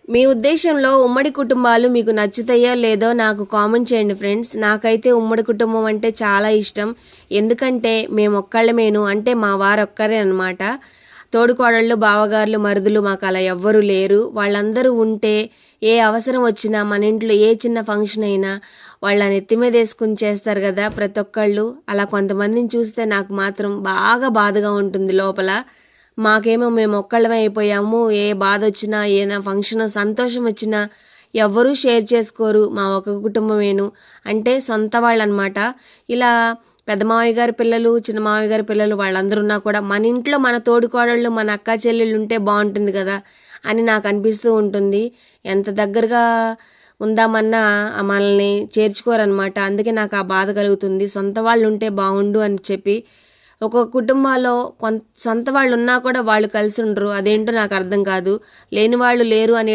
మీ ఉద్దేశంలో ఉమ్మడి కుటుంబాలు మీకు నచ్చుతాయో లేదో నాకు కామెంట్ చేయండి ఫ్రెండ్స్. నాకైతే ఉమ్మడి కుటుంబం అంటే చాలా ఇష్టం. ఎందుకంటే మేమొక్కళ్ళమేను, అంటే మా వారొక్కరే అనమాట. తోడుకోడళ్ళు, బావగారులు, మరుదులు మాకు అలా ఎవ్వరూ లేరు. వాళ్ళందరూ ఉంటే ఏ అవసరం వచ్చినా, మన ఇంట్లో ఏ చిన్న ఫంక్షన్ అయినా వాళ్ళ నెత్తి మీద వేసుకుని చేస్తారు కదా ప్రతి ఒక్కళ్ళు. అలా కొంతమందిని చూస్తే నాకు మాత్రం బాగా బాధగా ఉంటుంది లోపల. మాకేమో మేము ఒక్కళ్ళమే అయిపోయాము. ఏ బాధ వచ్చినా, ఏదైనా ఫంక్షన్ సంతోషం వచ్చినా ఎవ్వరూ షేర్ చేసుకోరు. మా ఒక కుటుంబమేను, అంటే సొంత వాళ్ళనమాట. ఇలా పెద్ద మావయ్య గారి పిల్లలు, చిన్న మావయ్య గారి పిల్లలు వాళ్ళందరూ ఉన్నా కూడా మన ఇంట్లో మన తోడుకోడళ్ళు, మన అక్క చెల్లెళ్ళు ఉంటే బాగుంటుంది కదా అని నాకు అనిపిస్తూ ఉంటుంది. ఎంత దగ్గరగా ఉందామన్నా మనల్ని చేర్చుకోరనమాట. అందుకే నాకు ఆ బాధ కలుగుతుంది. సొంత వాళ్ళు ఉంటే బాగుండు అని చెప్పి. ఒక్కొక్క కుటుంబాల్లో సొంత వాళ్ళు ఉన్నా కూడా వాళ్ళు కలిసి ఉండరు. అదేంటో నాకు అర్థం కాదు. లేని వాళ్ళు లేరు అనే